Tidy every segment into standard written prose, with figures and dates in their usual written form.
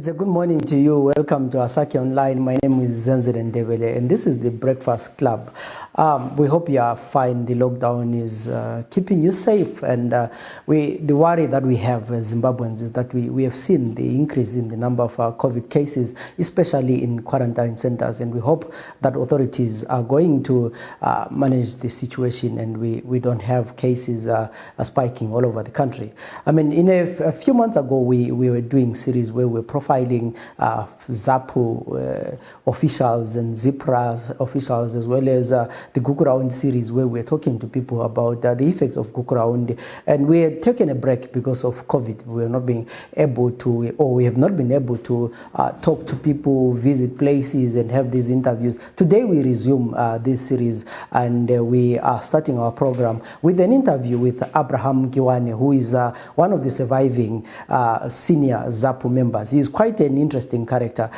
It's a good morning to you. Welcome to Asaki Online. My name is Zenzeren Ndebele, and this is the Breakfast Club. We hope you are fine. The lockdown is keeping you safe, and the worry that we have as Zimbabweans is that we have seen the increase in the number of COVID cases, especially in quarantine centers, and we hope that authorities are going to manage the situation and we don't have cases spiking all over the country. I mean, a few months ago, we were doing series where we were profiling ZAPU officials and ZIPRA officials, as well as the Gukurahundi series where we're talking to people about the effects of Gukurahundi. And we had taken a break because of COVID. We were not being able to, or we have not been able to talk to people, visit places and have these interviews. Today we resume this series, and we are starting our program with an interview with Abraham Nkiwane, who is one of the surviving senior ZAPU members. He's quite an interesting character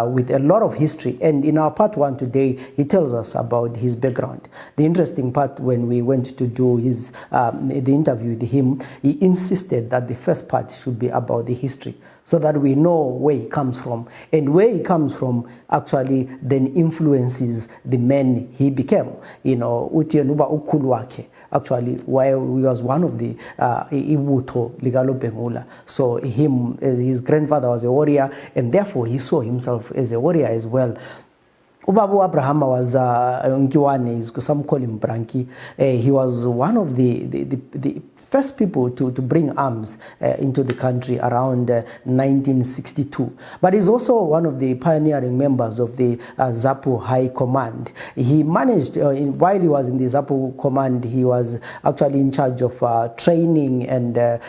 with a lot of history, and in our part one today, he tells us about his background. The interesting part, when we went to do the interview with him, he insisted that the first part should be about the history, so that we know where he comes from, and where he comes from actually then influences the man he became. You know, Utienuba Ukuluake. Actually, while he was one of the Ibuto Ligalo Bengula. So his grandfather was a warrior, and therefore he saw himself as a warrior as well. Ubabu Abraham was Nkiwane, some call him Branki. He was one of the first people to bring arms into the country around 1962. But he's also one of the pioneering members of the ZAPU High Command. He managed, while he was in the ZAPU Command, he was actually in charge of training and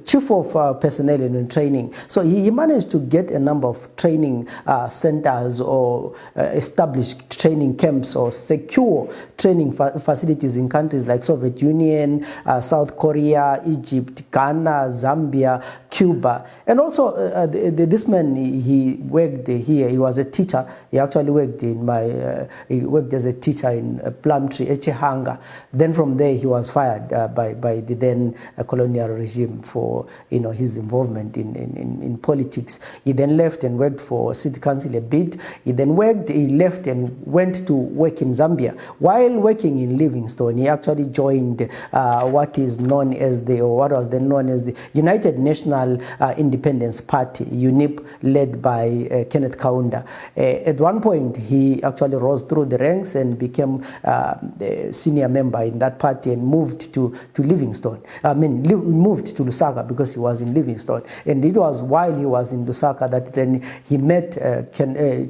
chief of personnel and training. So he managed to get a number of training centers, or establish training camps, or secure training facilities in countries like Soviet Union, South Korea, Egypt, Ghana, Zambia, Cuba. And also this man, he worked here. He was a teacher. He actually worked he worked as a teacher in Plumtree, Echehanga. Then from there he was fired by the then colonial regime for his involvement in politics. He then left and worked for City Council a bit. He left and went to work in Zambia. While working in Livingstone, he actually joined what was then known as the United National Independence Party, UNIP, led by Kenneth Kaunda. At one point, he actually rose through the ranks and became a senior member in that party, and moved to Livingstone. Moved to Lusaka because he was in Livingstone. And it was while he was in Lusaka that then he met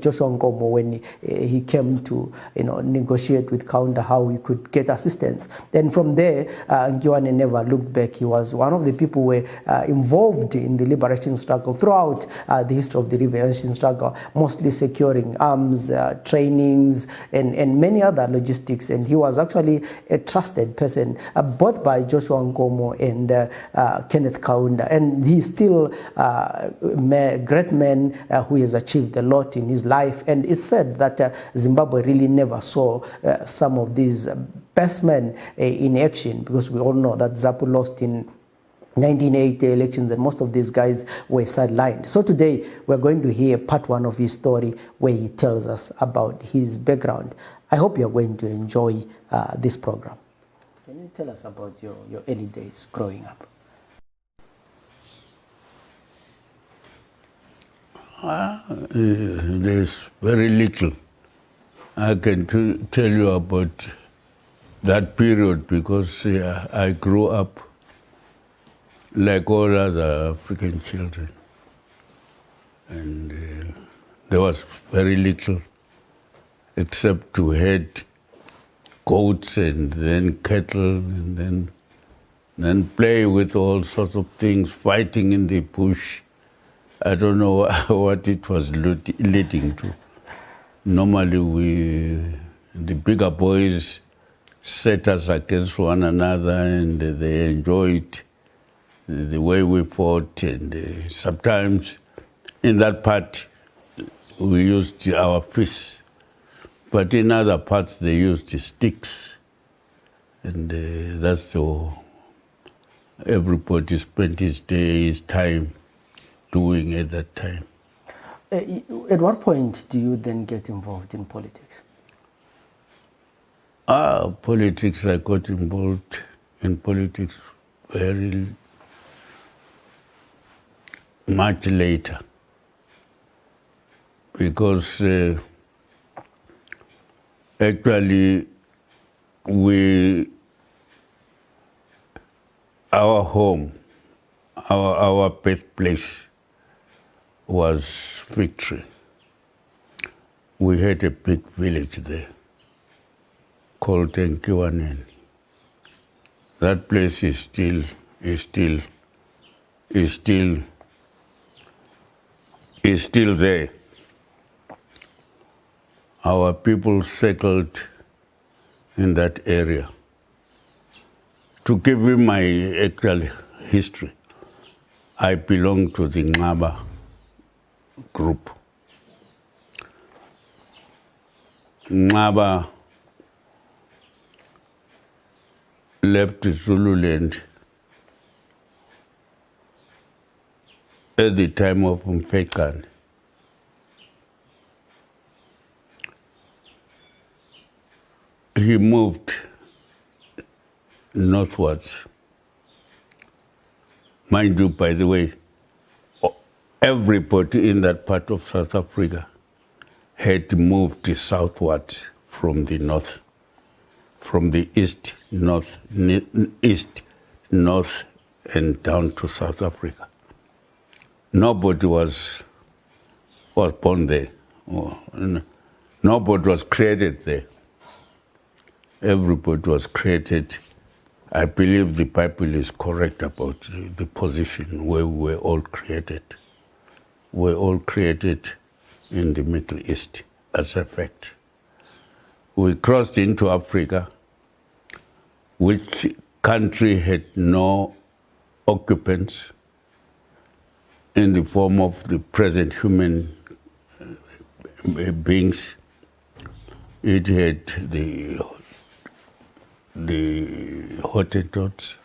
Joshua Nkomo when he came to negotiate with Kaunda how he could get assistance. Then from there, Nkiwane never looked back. He was one of the people who were involved in the liberation struggle throughout the history of the liberation struggle, mostly securing arms, trainings, and many other logistics. And he was actually a trusted person, both by Joshua Nkomo and Kenneth Kaunda. And he's still a great man who has achieved a lot in his life. And it's said that Zimbabwe really never saw some of these best men in action, because we all know that ZAPU lost in 1980 elections, and most of these guys were sidelined. So today we're going to hear part one of his story, where he tells us about his background. I hope you're going to enjoy this program. Can you tell us about your early days growing up? There's very little I can tell you about that period, because I grew up like all other African children, and there was very little except to herd goats and then cattle, and then play with all sorts of things, fighting in the bush. I don't know what it was leading to. Normally the bigger boys set us against one another, and they enjoyed the way we fought. And sometimes in that part we used our fists, but in other parts they used sticks. And that's everybody spent his day, his time doing at that time. At what point do you then get involved in politics? Politics, I got involved in politics very much later, because actually our home, our birthplace was Victory. We had a big village there called Nkiwane. That place is still there. Our people settled in that area. To give you my actual history, I belong to the Ngaba group. Ngaba left Zululand at the time of Mfekan. He moved northwards. Mind you, by the way, everybody in that part of South Africa had moved southwards from the north, from the east, north, and down to South Africa. Nobody was born there. Nobody was created there. Everybody was created. I believe the Bible is correct about the position where we were all created. We're all created in the Middle East, as a fact. We crossed into Africa, which country had no occupants in the form of the present human beings. It had the Hottentots.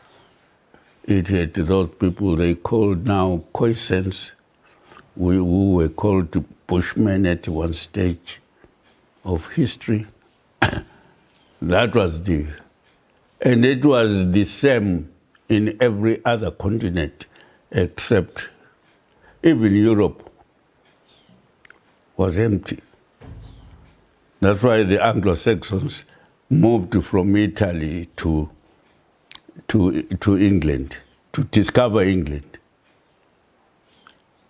It had those people they called now Khoisans, who were called Bushmen at one stage of history. That was and it was the same in every other continent except even Europe was empty. That's why the Anglo-Saxons moved from Italy to England, to discover England.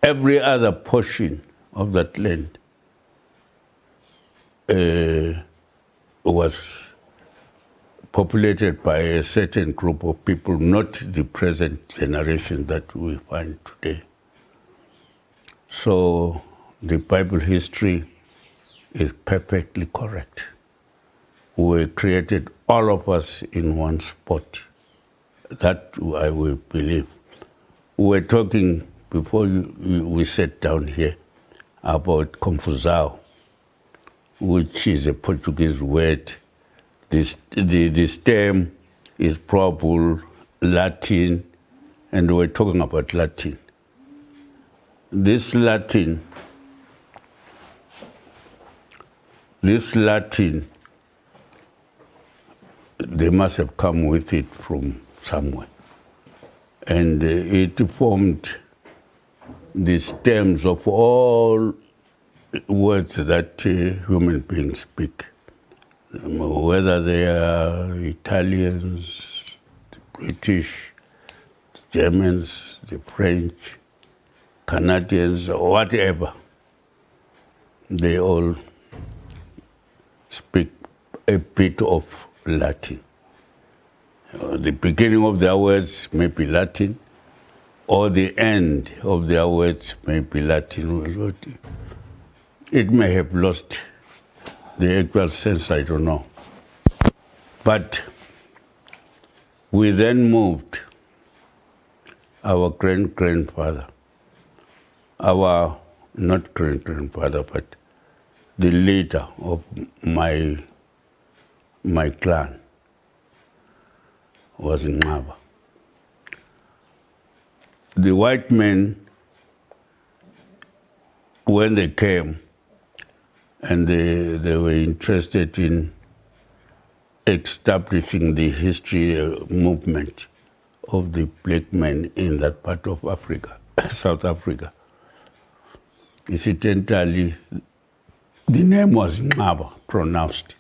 Every other portion of that land was populated by a certain group of people, not the present generation that we find today. So the Bible history is perfectly correct. We created all of us in one spot. That I will believe. We were talking before we sat down here about confusão, which is a Portuguese word. The stem is probably Latin, and we're talking about Latin. This Latin, they must have come with it from somewhere. And it formed the stems of all words that human beings speak, whether they are Italians, the British, the Germans, the French, Canadians, or whatever. They all speak a bit of Latin. The beginning of their words may be Latin, or the end of their words may be Latin. It may have lost the actual sense, I don't know. But we then moved our great-grandfather, our not great-grandfather, but the leader of my clan was in Ngaba. The white men when they came and they were interested in establishing the history movement of the black men in that part of Africa, South Africa. Incidentally, the name was Nqaba, pronounced.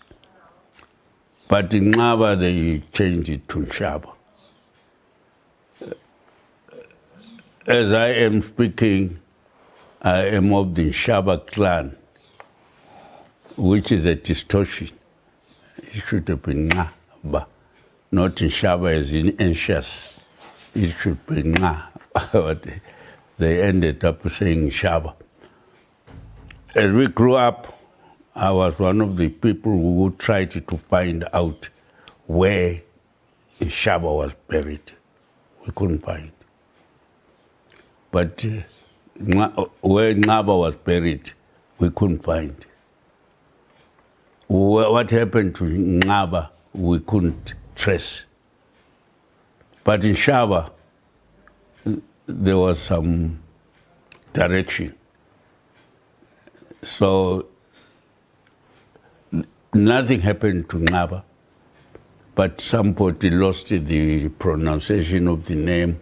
But in Nqaba, they changed it to Nshaba. As I am speaking, I am of the Nshaba clan, which is a distortion. It should have been Nqaba, not Nshaba as in anxious. It should be Nqa, but they ended up saying Nshaba. As we grew up, I was one of the people who tried to find out where Nshaba was buried. We couldn't find. But where Nqaba was buried, we couldn't find. What happened to Nqaba, we couldn't trace. But in Nshaba, there was some direction. So nothing happened to Nqaba, but somebody lost the pronunciation of the name,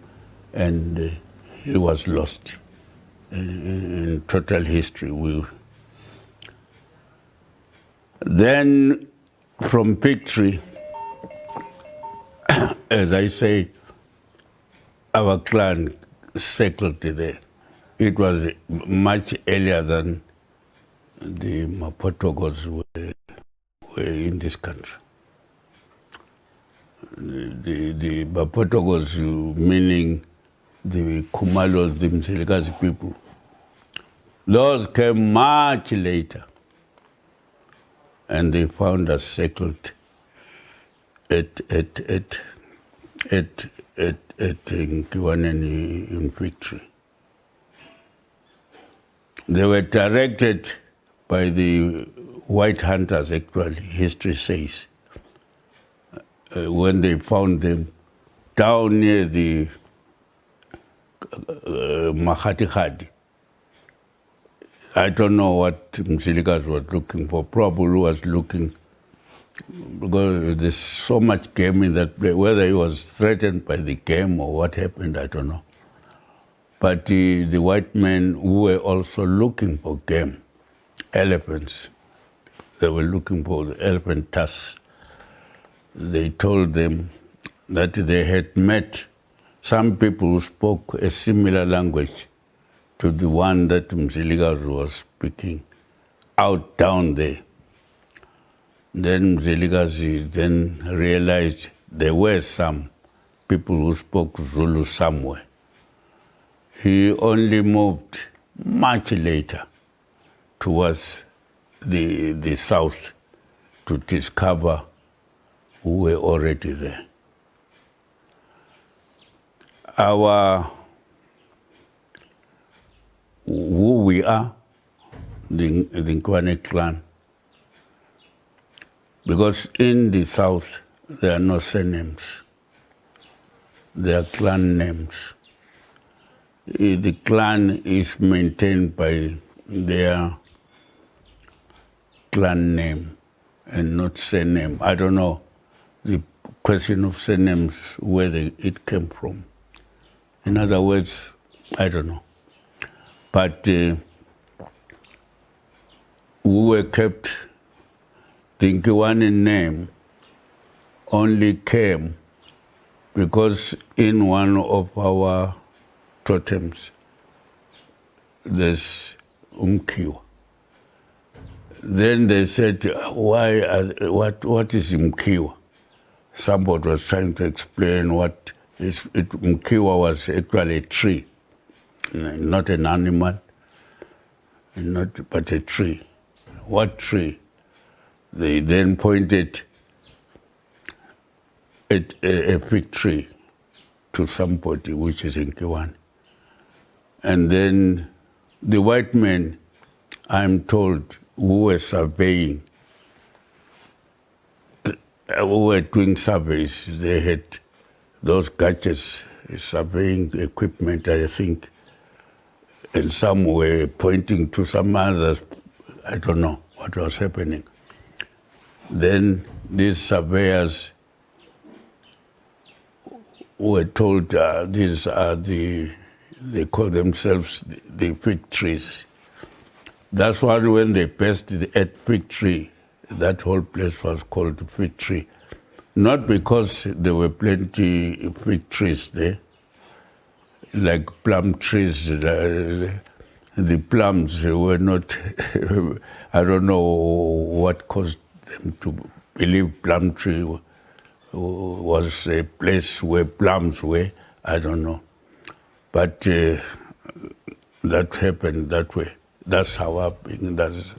and he was lost in total history. Then from Victory, as I say, our clan settled there. It was much earlier than the Mapotogos were in this country. The Mapotogos, meaning the Kumalos, the Msilikazi people, those came much later, and they found us settled at Nkiwane in Victory. They were directed by the white hunters, actually, history says, when they found them down near the Makhatikadi. I don't know what Msilikas was looking for. Probably was looking, because there's so much game in that place. Whether he was threatened by the game or what happened, I don't know. But the white men who were also looking for game, elephants, they were looking for the elephant tusks. They told them that they had met some people who spoke a similar language to the one that Mzilikazi was speaking out down there. Then Mzilikazi then realized there were some people who spoke Zulu somewhere. He only moved much later towards the south to discover who were already there. Who we are, the Nkiwane clan, because in the south there are no surnames, there are clan names. The clan is maintained by their clan name and not surname. I don't know the question of surnames, where it came from. In other words, I don't know. But we were kept, the Nkiwane name only came because in one of our totems, there's Mkiwa. Then they said, what is Mkiwa? Somebody was trying to explain what is Mkiwa was actually a tree, not an animal, but a tree. What tree? They then pointed at a fig tree to somebody, which is in Nkiwane. And then the white men, I'm told, who were surveying, who were doing surveys, they had those gadgets, surveying equipment, I think. and some were pointing to some others. I don't know what was happening. Then these surveyors were told these are they call themselves the fig trees. That's why when they passed the fig tree, that whole place was called fig tree. Not because there were plenty of fig trees there, like plum trees. The plums were not, I don't know what caused them to believe plum tree was a place where plums were, I don't know. But that happened that way. That's how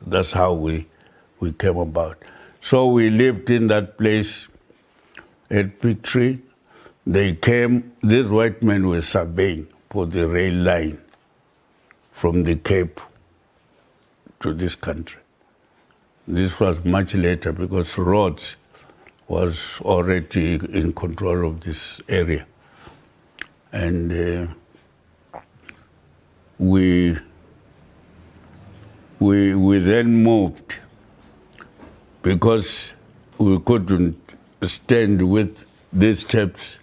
that's how we came about. So we lived in that place at Fig Tree. They came, these white men were surveying for the rail line from the Cape to this country. This was much later because Rhodes was already in control of this area. And we then moved because we couldn't stand with these chaps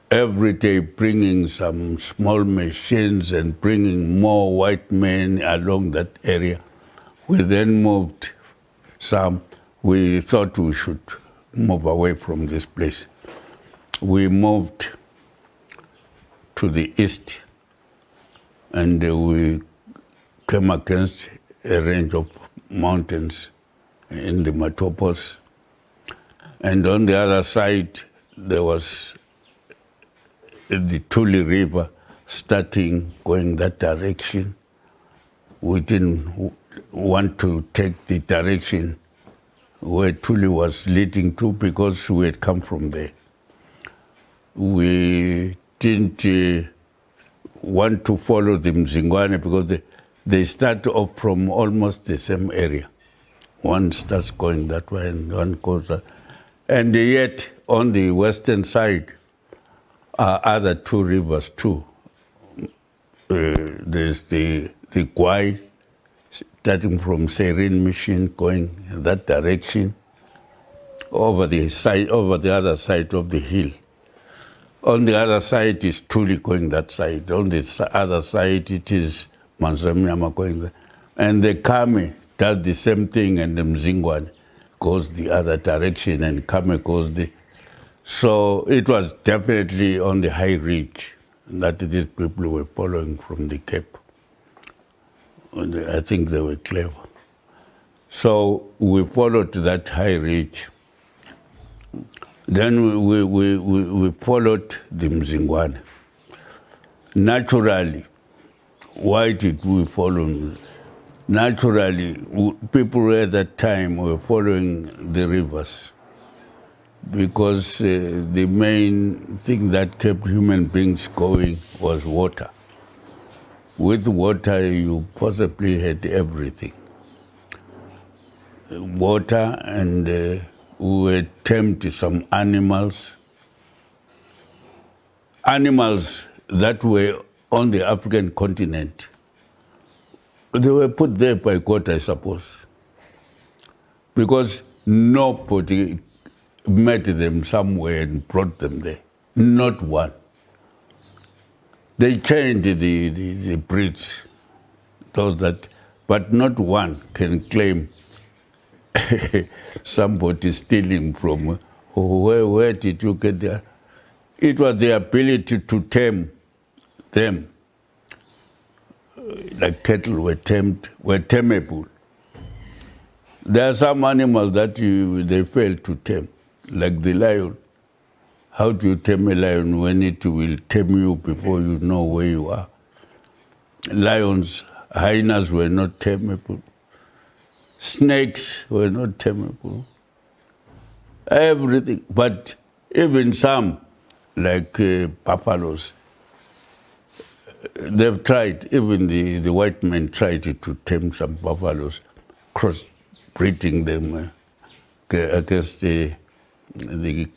every day bringing some small machines and bringing more white men along that area. We then moved some. We thought we should move away from this place. We moved to the east, and we came against a range of mountains in the Matopos. And on the other side, there was the Tuli River starting going that direction. We didn't want to take the direction where Tuli was leading to because we had come from there. We didn't want to follow the Mzingwane because they start off from almost the same area. One starts going that way and one goes that. And yet on the western side are other two rivers too. There's the Kwai, starting from Serin Mission, going in that direction, over the other side of the hill. On the other side is Tuli going that side. On the other side it is Manzamyama going there. And the Kame does the same thing, and the Mzingwane goes the other direction, and Kame goes the... So it was definitely on the high ridge that these people were following from the Cape. And I think they were clever. So we followed that high ridge. Then we followed the Mzingwane. Naturally, why did we follow? Naturally, people at that time were following the rivers because the main thing that kept human beings going was water. With water, you possibly had everything. Water, and we were tamed some animals. Animals that were on the African continent. They were put there by God, I suppose, because nobody met them somewhere and brought them there. Not one. They changed the breeds, those that, but not one can claim somebody stealing from where did you get that? It was the ability to tame them. Like cattle were tameable. There are some animals that they fail to tame, like the lion. How do you tame a lion when it will tame you before you know where you are? Lions, hyenas were not tameable. Snakes were not tameable. Everything, but even some, like buffaloes, they've tried, even the white men tried to tame some buffaloes, cross-breeding them against the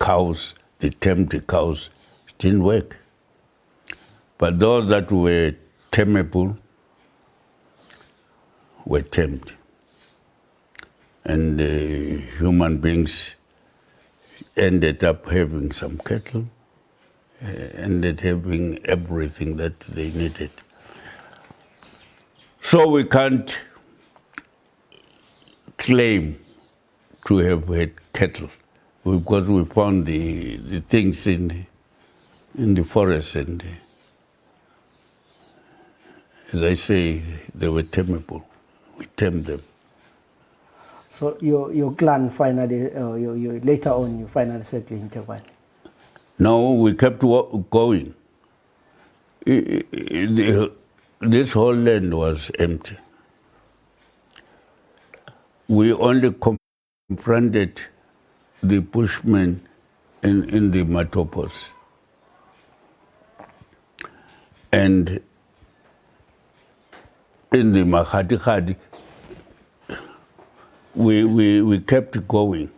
cows, the tamed cows. It didn't work. But those that were tameable, were tamed. And human beings ended up having some cattle, ended having everything that they needed. So we can't claim to have had cattle because we found the things in the forest, and as I say, they were tameable. We tamed them. So your clan finally, later on, you finally settled in Japan. No, we kept going. This whole land was empty. We only confronted the Bushmen in the Matopos. And in the Makati, we kept going.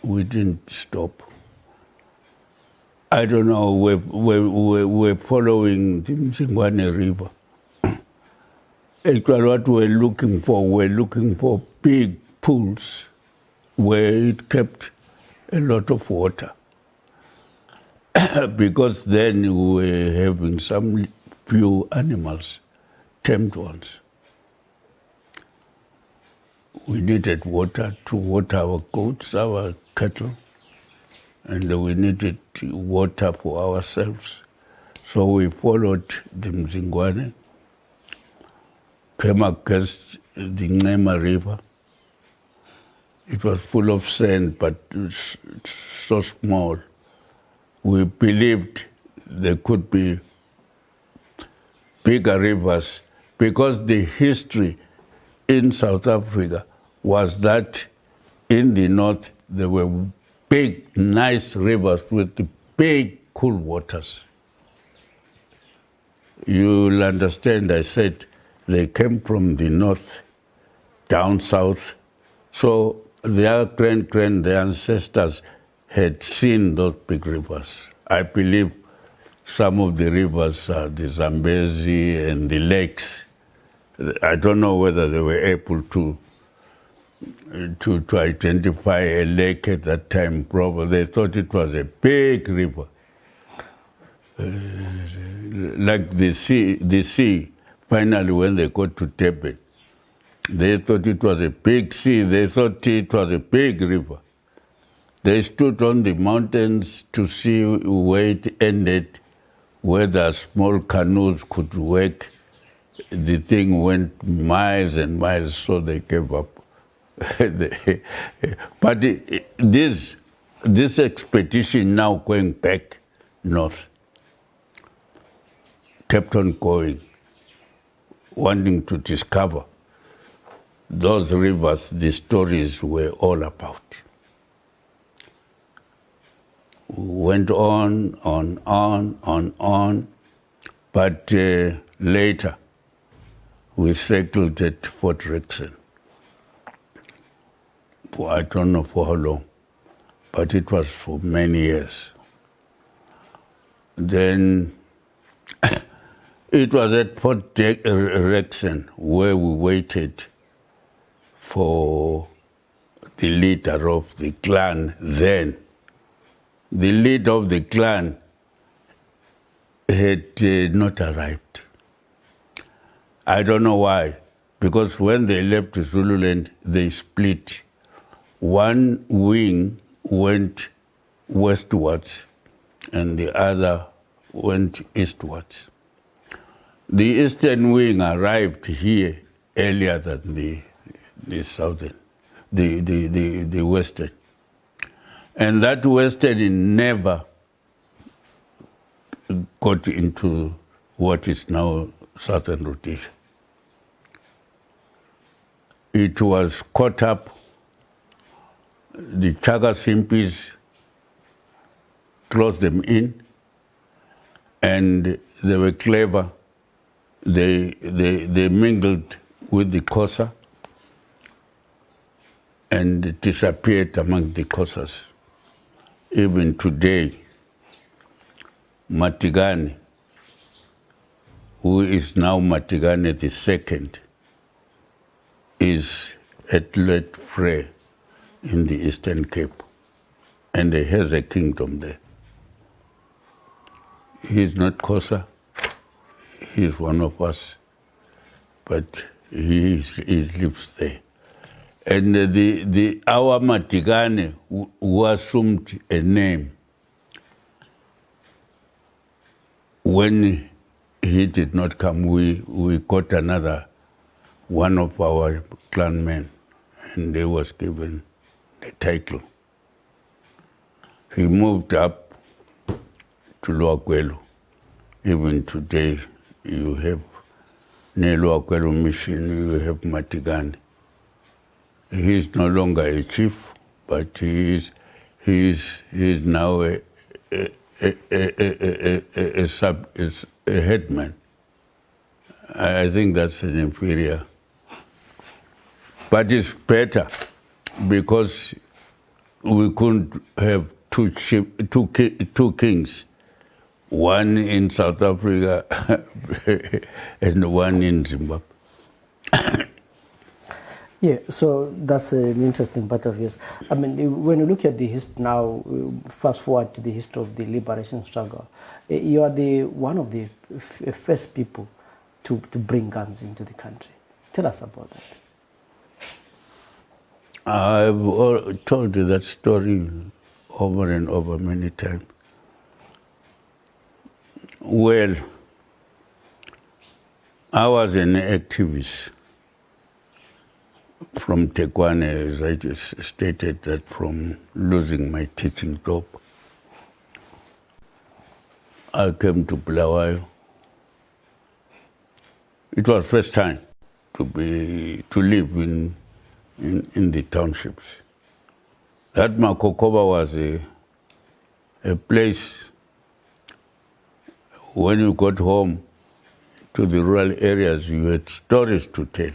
We didn't stop. I don't know, we're following the Iguana River. Actually, what we're looking for big pools where it kept a lot of water. Because then we were having some few animals, tamed ones. We needed water to water our goats, our cattle, and we needed water for ourselves. So we followed the Mzingwane, came against the Nema River. It was full of sand, but so small. We believed there could be bigger rivers because the history in South Africa was that in the north there were big, nice rivers with big, cool waters. You'll understand, I said they came from the north down south. So their their ancestors had seen those big rivers. I believe some of the rivers are the Zambezi and the lakes. I don't know whether they were able to identify a lake at that time. Probably they thought it was a big river, like the sea. The sea. Finally, when they got to Durban, they thought it was a big sea. They thought it was a big river. They stood on the mountains to see where it ended, whether small canoes could work. The thing went miles and miles, so they gave up. But this expedition now going back north kept on going, wanting to discover those rivers the stories were all about. We went on, but later we settled at Fort Rexon. I don't know for how long, but it was for many years. Then it was at Fort Rexon where we waited for the leader of the clan then. The leader of the clan had not arrived. I don't know why, because when they left Zululand, they split. One wing went westwards and the other went eastwards. The eastern wing arrived here earlier than the southern, the western. And that western never got into what is now Southern Rhodesia. It was caught up. The Chaga Simpis closed them in, and they were clever. They mingled with the Xhosa and disappeared among the Xhosas. Even today, Matigane, who is now Matigane II, is at Let Frey in the Eastern Cape, and he has a kingdom there. He's not Xhosa, he's one of us, but he lives there. And our Matigane, who assumed a name when he did not come, we got another one of our clan men, and he was given the title. He moved up to Luakwelo. Even today, you have near Luakwelo Mission, you have Matigane. He is no longer a chief, but he is now a headman. I think that's an inferior. But it's better because we couldn't have two kings, one in South Africa and one in Zimbabwe. Yeah, so that's an interesting part of this. I mean, when you look at the history now, fast forward to the history of the liberation struggle, you are one of the first people to bring guns into the country. Tell us about that. I've told you that story over and over many times. Well, I was an activist from Iguana, as I just stated, that from losing my teaching job, I came to Bulawayo. It was first time to live in the townships. That Makokoba was a place when you got home to the rural areas, you had stories to tell.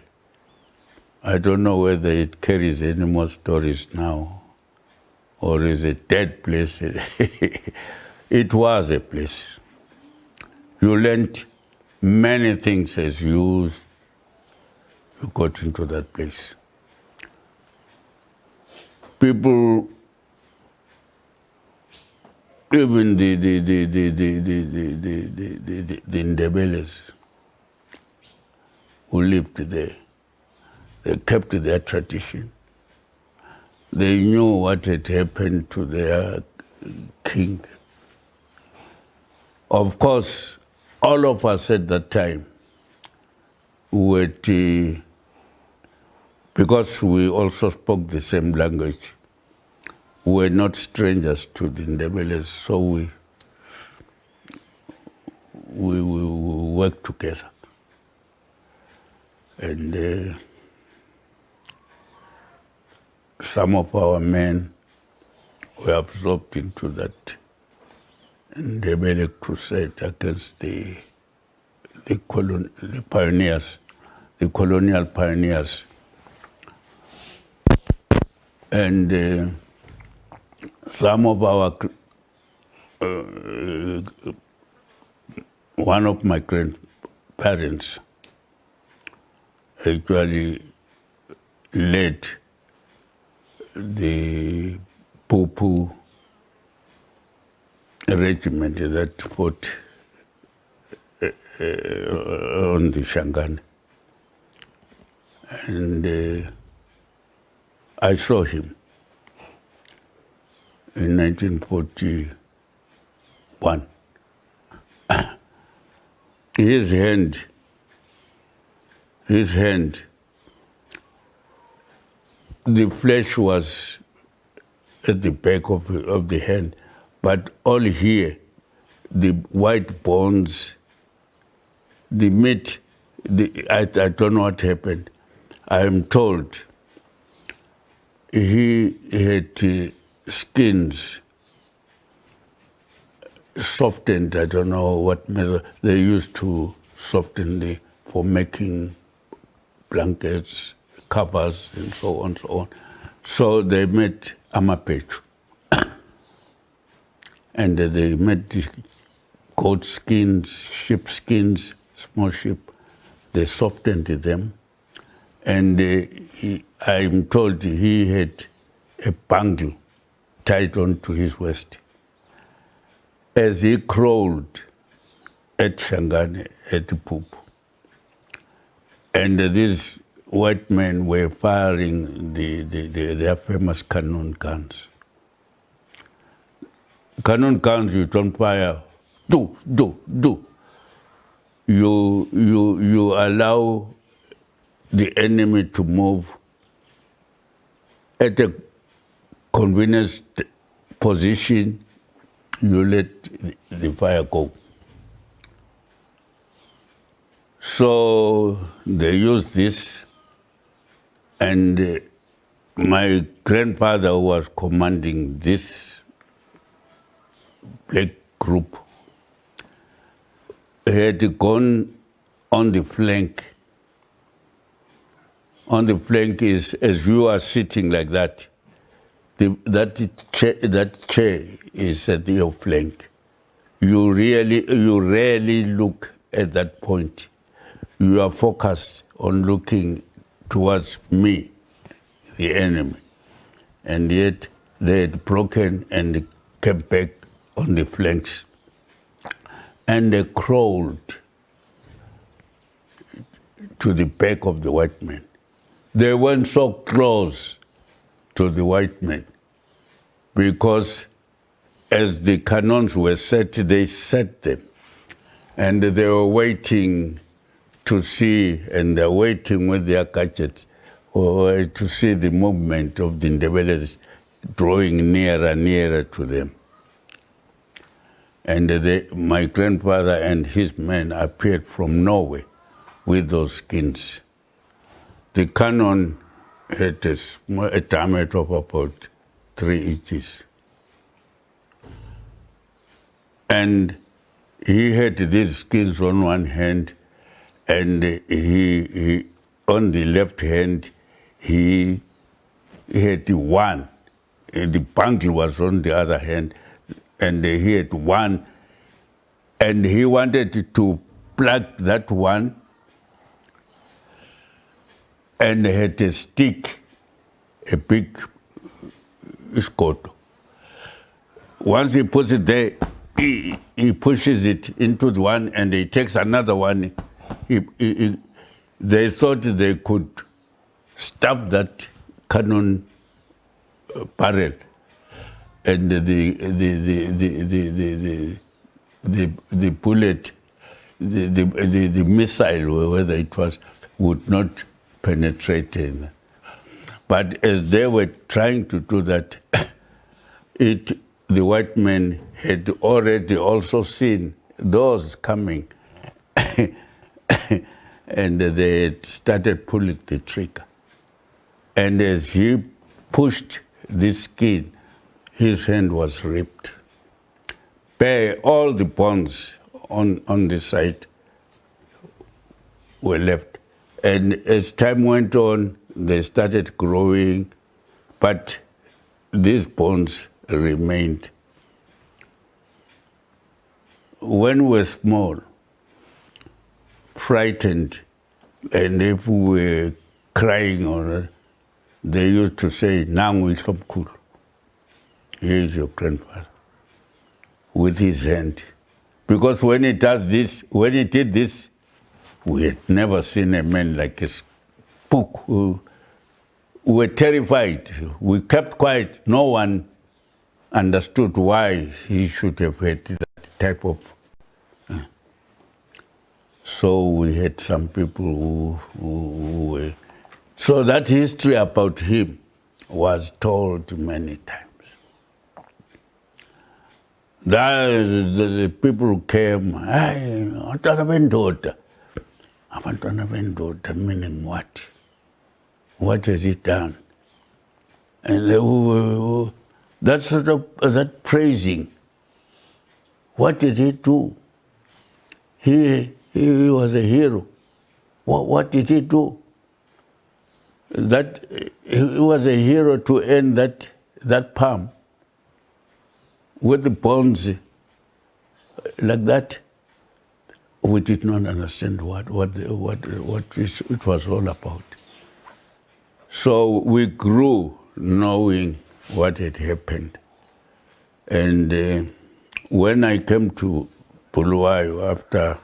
I don't know whether it carries any more stories now or is a dead place. It was a place. You learned many things as you got into that place. People, even the Ndebeles who lived there, they kept their tradition. They knew what had happened to their king. Of course, all of us at that time were, because we also spoke the same language, we were not strangers to the Ndebeles, so we worked together. And some of our men were absorbed into that Ndebele crusade against the pioneers, the colonial pioneers. And some of our, one of my grandparents actually led the ZAPU regiment that fought on the Shangani. And I saw him in 1941. His hand, the flesh was at the back of the hand, but all here, the white bones, the meat, I don't know what happened. I am told he had skins softened. I don't know what method they used to soften for making blankets, covers, and so on, so on. So they made amapechu. And they made the goat skins, sheep skins, small sheep. They softened them And I'm told he had a bangle tied onto his waist. As he crawled at Shangane, at Pupu, and these white men were firing their famous cannon guns. Cannon guns, you don't fire, do. You allow the enemy to move at a convenient position, you let the fire go. So they used this, and my grandfather, who was commanding this black group, had gone on the flank. On the flank is, as you are sitting like that, that chair is at your flank. You rarely look at that point. You are focused on looking towards me, the enemy. And yet they had broken and came back on the flanks. And they crawled to the back of the white men. They went so close to the white men because as the cannons were set, they set them. And they were waiting to see, and they're waiting with their gadgets to see the movement of the Ndebelés drawing nearer to them. And my grandfather and his men appeared from Norway with those skins. The cannon had a diameter of about 3 inches. And he had these skins on one hand, and he on the left hand, he had one. The bangle was on the other hand, and he had one, and he wanted to plug that one, and had a stick, a big scoto. Once he puts it there, he pushes it into the one, and he takes another one. They thought they could stop that cannon barrel, and the bullet, the missile, whether it was, would not penetrate in. But as they were trying to do that, the white men had already also seen those coming, and they had started pulling the trigger. And as he pushed this skin, his hand was ripped. Bare, all the bones on the side were left. And as time went on, they started growing, but these bones remained. When we were small, frightened, and if we were crying on it, they used to say, "Nangwi Somkulu." Here is your grandfather, with his hand. Because when he did this, we had never seen a man like a spook. We were terrified. We kept quiet. No one understood why he should have had that type of. So we had some people who were. So that history about him was told many times. The people who came, abantwana bendoda, meaning what? What has he done? And that sort of that praising. What did he do? He was a hero. What did he do? That he was a hero to end that palm with the bones like that. We did not understand what it was all about. So we grew knowing what had happened. And when I came to Bulawayo after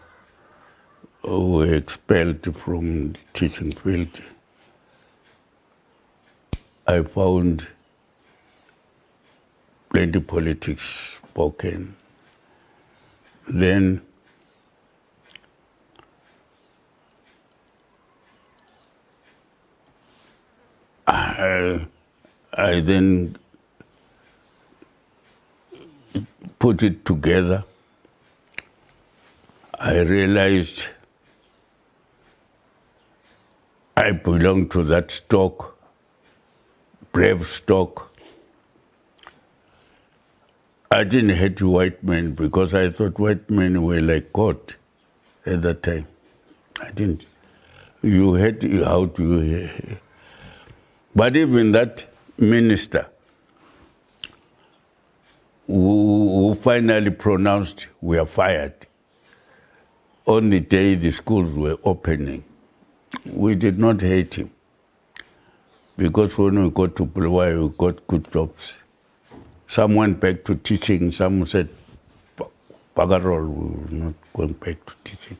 we were expelled from the teaching field, I found plenty politics spoken. Then I then put it together. I realized I belong to that stock, brave stock. I didn't hate white men because I thought white men were like God at that time. I didn't. You hate, how do you? But even that minister who finally pronounced we are fired on the day the schools were opening, we did not hate him because when we got to Bulawayo, we got good jobs. Some went back to teaching, some said, Pagarol, we're not going back to teaching.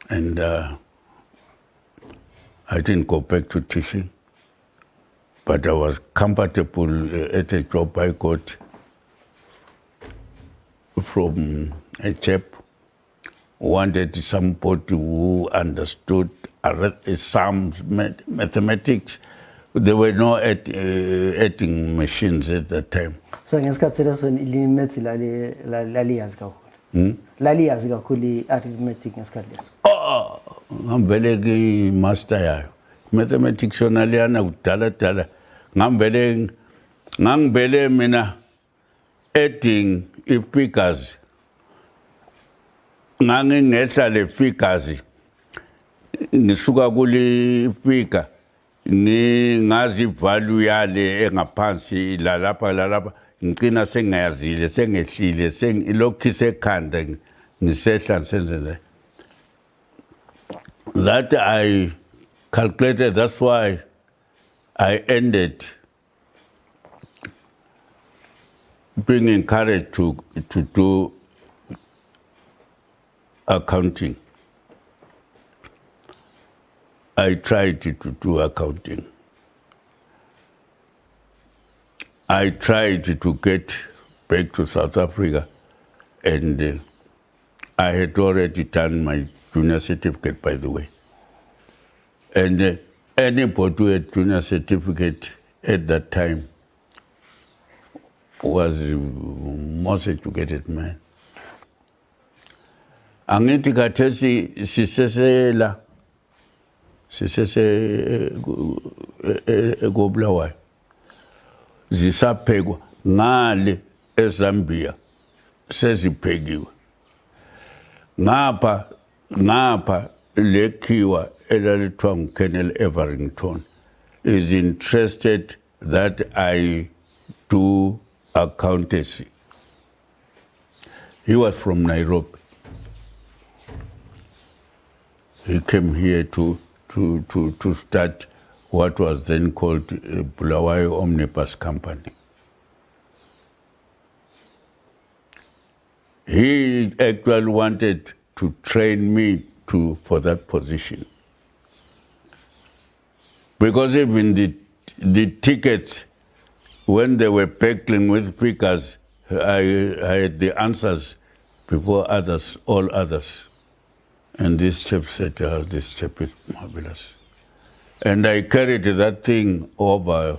And I didn't go back to teaching, but I was comfortable at a job I got from a chap who wanted somebody who understood sums, mathematics. There were no adding machines at that time. So ngesikhathi leso ilimethi laliyazi kakhulu. Laliyazi kakhulu arithmetic ngesikhathi leso. Ngambele ke master yayo. Mathematics yona liyana kudala. Ngangibele mina adding figures. Ngangingehla le figures. Ngisuka kuli figure. Ngazi value yale engaphansi lapha ngicina sengiyazile sengehlile sengilokhu isekhanda ngisehla ngisenze that I calculated. That's why I ended being encouraged to do accounting. I tried to do accounting. I tried to get back to South Africa, and I had already done my junior certificate, by the way. And anybody who had junior certificate at that time was most educated man. Angithi khathesi sisesela eKobulawayo zisaphekwa ngale eZambia seziphekiwe ngapha lekhiwa elalithwa nguKolonel Everington is interested that I do accountancy. He was from Nairobi. He came here to start what was then called Bulawayo Omnibus Company. He actually wanted to train me for that position. Because even the tickets, when they were battling with figures, I had the answers before others, all others. And this chap said, oh, this chap is marvelous. And I carried that thing over,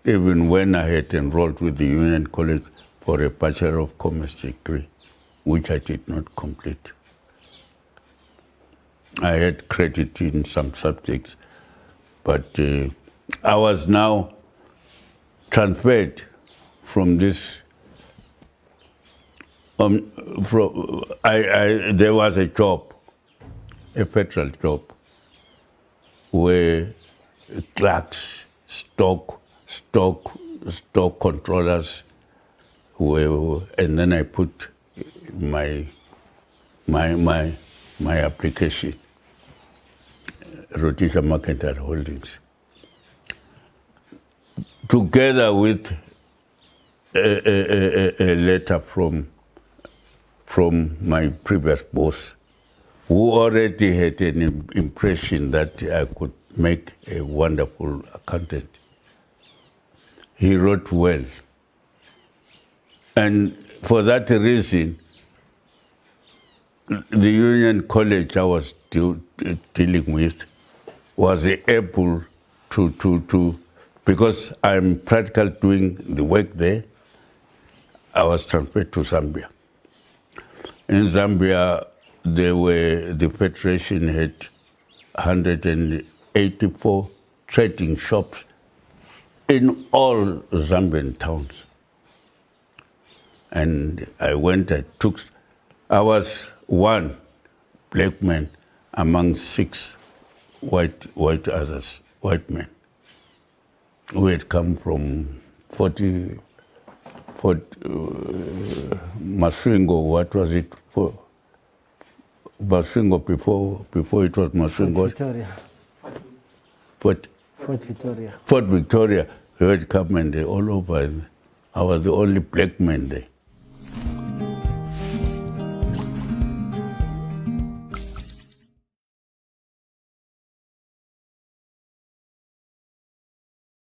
even when I had enrolled with the Union College for a Bachelor of Commerce degree, which I did not complete. I had credit in some subjects, but I was now transferred from this. There was a job, a federal job, where clerks, stock controllers were, and then I put my application. Rhodesian Mercantile Holdings, together with a letter from my previous boss, who already had an impression that I could make a wonderful accountant. He wrote well. And for that reason, the Union College I was dealing with was able to, because I'm practically doing the work there, I was transferred to Zambia. In Zambia, the Federation had 184 trading shops in all Zambian towns. And I was one black man among 6 white men who had come from Masvingo, what was it for? Masvingo before it was Masvingo. Fort Victoria. Fort Victoria. Fort Victoria, who had come and they all over. And I was the only black man there.